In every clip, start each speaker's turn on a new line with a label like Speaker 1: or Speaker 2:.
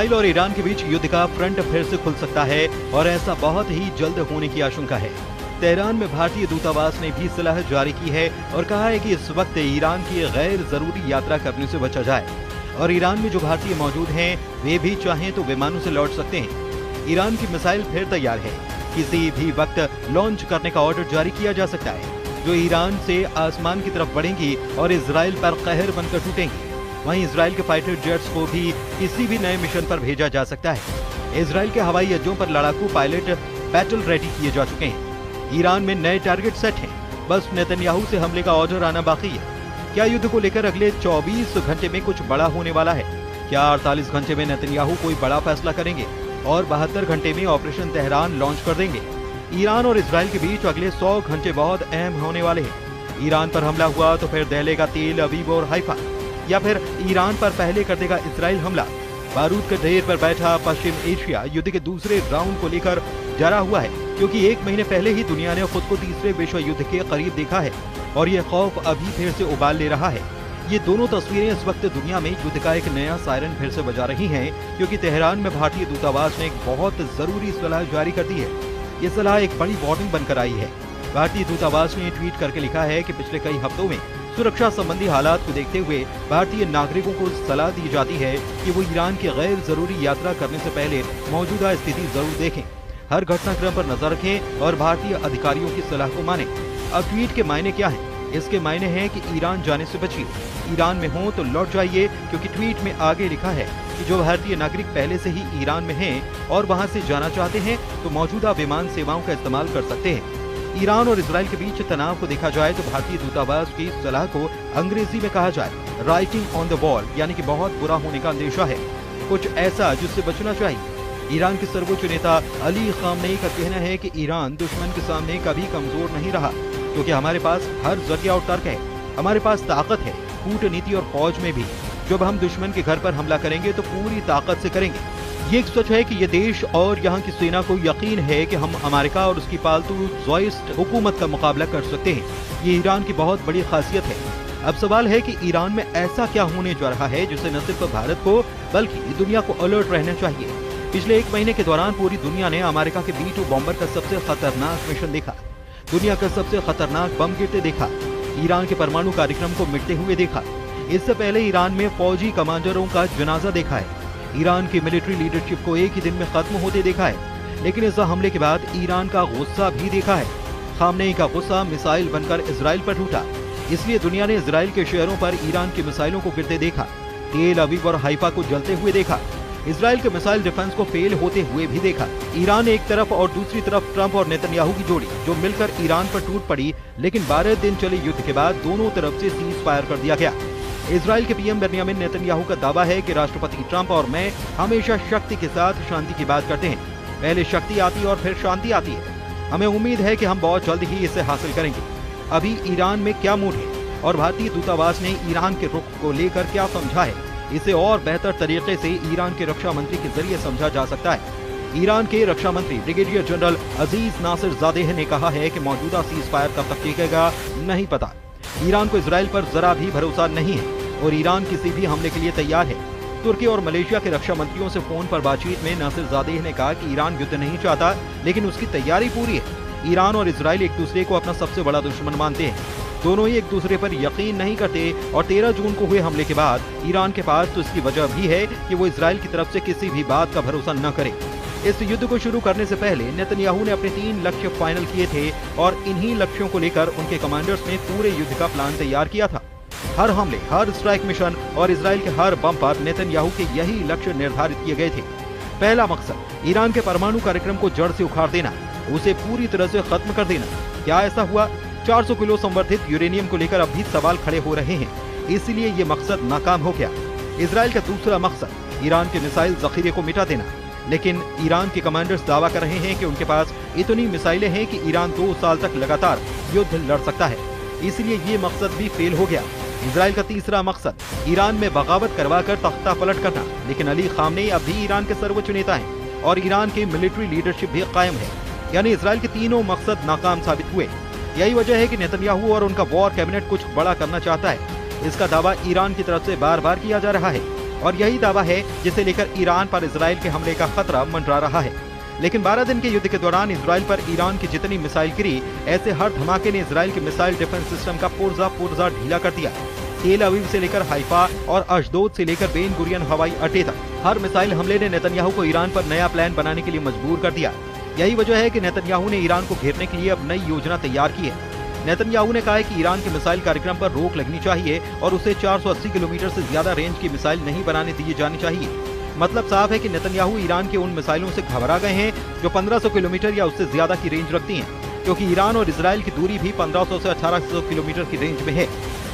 Speaker 1: Israel और Iran के बीच युद्ध का फ्रंट फिर से खुल सकता है और ऐसा बहुत ही जल्द होने की आशंका है। तेहरान में भारतीय दूतावास ने भी सलाह जारी की है और कहा है कि इस वक्त ईरान की गैर जरूरी यात्रा करने से बचा जाए और ईरान में जो भारतीय मौजूद हैं वे भी चाहें तो विमानों से लौट सकते हैं। ईरान की मिसाइल फिर तैयार है, किसी भी वक्त लॉन्च करने का ऑर्डर जारी किया जा सकता है, जो ईरान से आसमान की तरफ बढ़ेंगी और इसराइल पर कहर बनकर टूटेंगी। वहीं इसराइल के फाइटर जेट्स को भी किसी भी नए मिशन पर भेजा जा सकता है। इसराइल के हवाई अड्डों पर लड़ाकू पायलट बैटल रेडी किए जा चुके हैं। ईरान में नए टारगेट सेट हैं, बस नेतन्याहू से हमले का ऑर्डर आना बाकी है। क्या युद्ध को लेकर अगले 24 घंटे में कुछ बड़ा होने वाला है? क्या 48 घंटे में नेतन्याहू कोई बड़ा फैसला करेंगे और 72 घंटे में ऑपरेशन तेहरान लॉन्च कर देंगे? ईरान और इसराइल के बीच अगले 100 घंटे बहुत अहम होने वाले हैं। ईरान पर हमला हुआ तो फिर दहलेगा तेल अवीव और हाइफा, या फिर ईरान पर पहले कर देगा इसराइल हमला। बारूद के ढेर पर बैठा पश्चिम एशिया युद्ध के दूसरे राउंड को लेकर डरा हुआ है, क्योंकि 1 महीने पहले ही दुनिया ने खुद को तीसरे विश्व युद्ध के करीब देखा है और ये खौफ अभी फिर से उबाल ले रहा है। ये दोनों तस्वीरें इस वक्त दुनिया में युद्ध का एक नया सायरन फिर से बजा रही हैं, क्योंकि तेहरान में भारतीय दूतावास ने एक बहुत जरूरी सलाह जारी कर दी है। ये सलाह एक बड़ी वार्निंग बनकर आई है। भारतीय दूतावास ने ट्वीट करके लिखा है कि पिछले कई हफ्तों में सुरक्षा संबंधी हालात को देखते हुए भारतीय नागरिकों को सलाह दी जाती है कि वो ईरान की गैर जरूरी यात्रा करने से पहले मौजूदा स्थिति जरूर देखें, हर घटनाक्रम पर नजर रखें और भारतीय अधिकारियों की सलाह को मानें। अब ट्वीट के मायने क्या हैं? इसके मायने हैं कि ईरान जाने से बचिए, ईरान में हो तो लौट जाइए, क्योंकि ट्वीट में आगे लिखा है कि जो भारतीय नागरिक पहले से ही ईरान में हैं और वहां से जाना चाहते हैं तो मौजूदा विमान सेवाओं का इस्तेमाल कर सकते हैं। ईरान और इसराइल के बीच तनाव को देखा जाए तो भारतीय दूतावास की सलाह को अंग्रेजी में कहा जाए राइटिंग ऑन द वॉल, यानी कि बहुत बुरा होने का अंदेशा है, कुछ ऐसा जिससे बचना चाहिए। ईरान के सर्वोच्च नेता अली खामनेई का कहना है कि ईरान दुश्मन के सामने कभी कमजोर नहीं रहा, क्योंकि हमारे पास हर जरिया और तर्क है, हमारे पास ताकत है, कूटनीति और फौज में भी। जब हम दुश्मन के घर पर हमला करेंगे तो पूरी ताकत से करेंगे। ये एक सच है कि ये देश और यहाँ की सेना को यकीन है कि हम अमेरिका और उसकी पालतू ज़ोइस्ट हुकूमत का मुकाबला कर सकते हैं। ये ईरान की बहुत बड़ी खासियत है। अब सवाल है कि ईरान में ऐसा क्या होने जा रहा है जिससे न सिर्फ भारत को बल्कि दुनिया को अलर्ट रहना चाहिए। पिछले 1 महीने के दौरान पूरी दुनिया ने अमेरिका के B-2 बॉम्बर का सबसे खतरनाक मिशन देखा, दुनिया का सबसे खतरनाक बम गिरते देखा, ईरान के परमाणु कार्यक्रम को मिटते हुए देखा। इससे पहले ईरान में फौजी कमांडरों का जनाजा देखा है, ईरान की मिलिट्री लीडरशिप को एक ही दिन में खत्म होते देखा है। लेकिन इस हमले के बाद ईरान का गुस्सा भी देखा है। खामनेई का गुस्सा मिसाइल बनकर इसराइल पर टूटा, इसलिए दुनिया ने इसराइल के शहरों पर ईरान की मिसाइलों को गिरते देखा, तेल अवीव और हाइफा को जलते हुए देखा, इसराइल के मिसाइल डिफेंस को फेल होते हुए भी देखा। ईरान एक तरफ और दूसरी तरफ ट्रंप और नेतन्याहू की जोड़ी जो मिलकर ईरान पर टूट पड़ी, लेकिन 12 दिन चले युद्ध के बाद दोनों तरफ से सीज फायर कर दिया गया। इजराइल के पीएम बेंजामिन नेतन्याहू का दावा है कि राष्ट्रपति ट्रंप और मैं हमेशा शक्ति के साथ शांति की बात करते हैं, पहले शक्ति आती और फिर शांति आती है। हमें उम्मीद है कि हम बहुत जल्द ही इसे हासिल करेंगे। अभी ईरान में क्या मूड है और भारतीय दूतावास ने ईरान के रुख को लेकर क्या समझा है, इसे और बेहतर तरीके से ईरान के रक्षा मंत्री के जरिए समझा जा सकता है। ईरान के रक्षा मंत्री ब्रिगेडियर जनरल अजीज नासिरजादेह ने कहा है कि मौजूदा सीज फायर कब तक टिकेगा नहीं पता। ईरान को इसराइल पर जरा भी भरोसा नहीं है और ईरान किसी भी हमले के लिए तैयार है। तुर्की और मलेशिया के रक्षा मंत्रियों से फोन पर बातचीत में नासिरजादेह ने कहा कि ईरान युद्ध नहीं चाहता, लेकिन उसकी तैयारी पूरी है। ईरान और इसराइल एक दूसरे को अपना सबसे बड़ा दुश्मन मानते हैं, दोनों ही एक दूसरे पर यकीन नहीं करते और 13 जून को हुए हमले के बाद ईरान के पास तो इसकी वजह भी है कि वो इसराइल की तरफ से किसी भी बात का भरोसा न करे। इस युद्ध को शुरू करने से पहले नेतन्याहू ने अपने 3 लक्ष्य फाइनल किए थे और इन्हीं लक्ष्यों को लेकर उनके कमांडर्स ने पूरे युद्ध का प्लान तैयार किया था। हर हमले, हर स्ट्राइक मिशन और इसराइल के हर बम पर नेतन्याहू के यही लक्ष्य निर्धारित किए गए थे। पहला मकसद ईरान के परमाणु कार्यक्रम को जड़ से उखाड़ देना, उसे पूरी तरह से खत्म कर देना। क्या ऐसा हुआ? 400 किलो संवर्धित यूरेनियम को लेकर अब भी सवाल खड़े हो रहे हैं, इसलिए ये मकसद नाकाम हो गया। इसराइल का दूसरा मकसद ईरान के मिसाइल जखीरे को मिटा देना, लेकिन ईरान के कमांडर्स दावा कर रहे हैं कि उनके पास इतनी मिसाइलें हैं कि ईरान 2 साल तक लगातार युद्ध लड़ सकता है, इसलिए ये मकसद भी फेल हो गया। इसराइल का तीसरा मकसद ईरान में बगावत करवाकर तख्ता पलट करना, लेकिन अली खामनेई अब भी ईरान के सर्वोच्च नेता हैं और ईरान की मिलिट्री लीडरशिप भी कायम है, यानी इसराइल के तीनों मकसद नाकाम साबित हुए। यही वजह है कि नेतन्याहू और उनका वॉर कैबिनेट कुछ बड़ा करना चाहता है। इसका दावा ईरान की तरफ से बार बार किया जा रहा है। और यही दावा है जिसे लेकर ईरान पर इजराइल के हमले का खतरा मंडरा रहा है। लेकिन 12 दिन के युद्ध के दौरान इजराइल पर ईरान की जितनी मिसाइल गिरी, ऐसे हर धमाके ने इजराइल के मिसाइल डिफेंस सिस्टम का पुर्जा ढीला कर दिया। तेल अवीव से लेकर हाइफा और अशदोद से लेकर बेन गुरियन हवाई अड्डे तक हर मिसाइल हमले ने नेतन्याहू को ईरान पर नया प्लान बनाने के लिए मजबूर कर दिया। यही वजह है कि नेतन्याहू ने ईरान को घेरने के लिए अब नई योजना तैयार की है। नेतन्याहू ने कहा है कि ईरान के मिसाइल कार्यक्रम पर रोक लगनी चाहिए और उसे 480 किलोमीटर से ज्यादा रेंज की मिसाइल नहीं बनाने दी जानी चाहिए। मतलब साफ है कि नेतन्याहू ईरान के उन मिसाइलों से घबरा गए हैं जो 1500 किलोमीटर या उससे ज्यादा की रेंज रखती हैं, क्योंकि ईरान और इजराइल की दूरी भी 1500 से 1800 किलोमीटर की रेंज में है।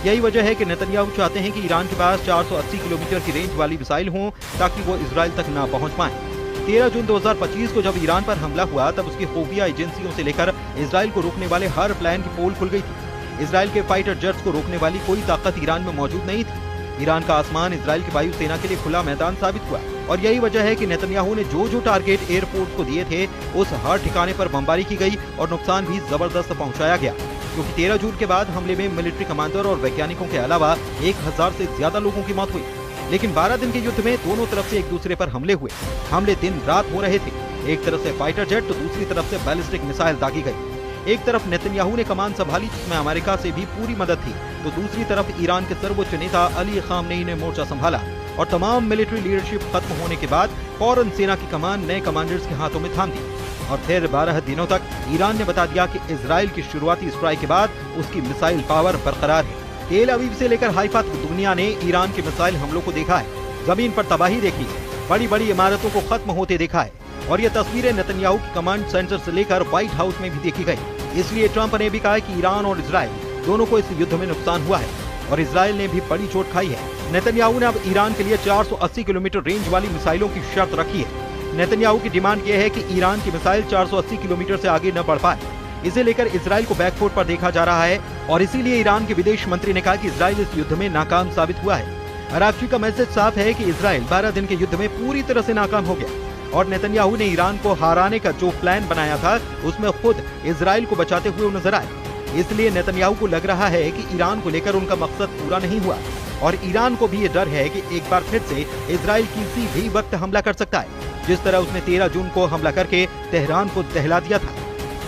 Speaker 1: यही वजह है कि नेतन्याहू चाहते हैं कि ईरान के पास 480 किलोमीटर की रेंज वाली मिसाइल हों ताकि वो इजराइल तक ना पहुंच पाए। 13 जून 2025 को जब ईरान पर हमला हुआ तब उसकी खुफिया एजेंसियों से लेकर इजराइल को रोकने वाले हर प्लान की पोल खुल गई थी। इजराइल के फाइटर जेट्स को रोकने वाली कोई ताकत ईरान में मौजूद नहीं थी। ईरान का आसमान इजराइल की वायु सेना के लिए खुला मैदान साबित हुआ और यही वजह है कि नेतन्याहू ने जो टारगेट एयरपोर्ट को दिए थे उस हर ठिकाने पर बमबारी की गई और नुकसान भी जबरदस्त पहुंचाया गया, क्योंकि 13 जून के बाद हमले में मिलिट्री कमांडर और वैज्ञानिकों के अलावा 1000 से ज्यादा लोगों की मौत हुई। लेकिन 12 दिन के युद्ध में दोनों तरफ से एक दूसरे पर हमले हुए। हमले दिन रात हो रहे थे। एक तरफ से फाइटर जेट तो दूसरी तरफ से बैलिस्टिक मिसाइल दागी गई। एक तरफ नेतन्याहू ने कमान संभाली जिसमें अमेरिका से भी पूरी मदद थी, तो दूसरी तरफ ईरान के सर्वोच्च नेता अली खामनेई ने मोर्चा संभाला और तमाम मिलिट्री लीडरशिप खत्म होने के बाद फौरन सेना की कमान नए कमांडर्स के हाथों में थाम दी और फिर 12 दिनों तक ईरान ने बता दिया कि इजराइल की शुरुआती स्ट्राइक के बाद उसकी मिसाइल पावर बरकरार है। तेल अवीव से लेकर हाइफा तक दुनिया ने ईरान के मिसाइल हमलों को देखा है, जमीन पर तबाही देखी है, बड़ी बड़ी इमारतों को खत्म होते देखा है और ये तस्वीरें नेतन्याहू की कमांड सेंटर से लेकर व्हाइट हाउस में भी देखी गई। इसलिए ट्रंप ने भी कहा है कि ईरान और इजराइल दोनों को इस युद्ध में नुकसान हुआ है और इजराइल ने भी बड़ी चोट खाई है। नेतन्याहू ने अब ईरान के लिए 480 किलोमीटर रेंज वाली मिसाइलों की शर्त रखी है। नेतन्याहू की डिमांड यह है कि ईरान की मिसाइल 480 किलोमीटर से आगे न बढ़ पाए। इसे लेकर इजराइल को बैकफुट पर देखा जा रहा है और इसीलिए ईरान के विदेश मंत्री ने कहा कि इजराइल इस युद्ध में नाकाम साबित हुआ है। अरागची का मैसेज साफ है कि इजराइल 12 दिन के युद्ध में पूरी तरह से नाकाम हो गया और नेतन्याहू ने ईरान को हराने का जो प्लान बनाया था उसमें खुद इजराइल को बचाते हुए नजर आए। इसलिए नेतन्याहू को लग रहा है कि ईरान को लेकर उनका मकसद पूरा नहीं हुआ और ईरान को भी ये डर है कि एक बार फिर से इजराइल किसी भी वक्त हमला कर सकता है, जिस तरह उसने 13 जून को हमला करके तेहरान को दहला दिया था।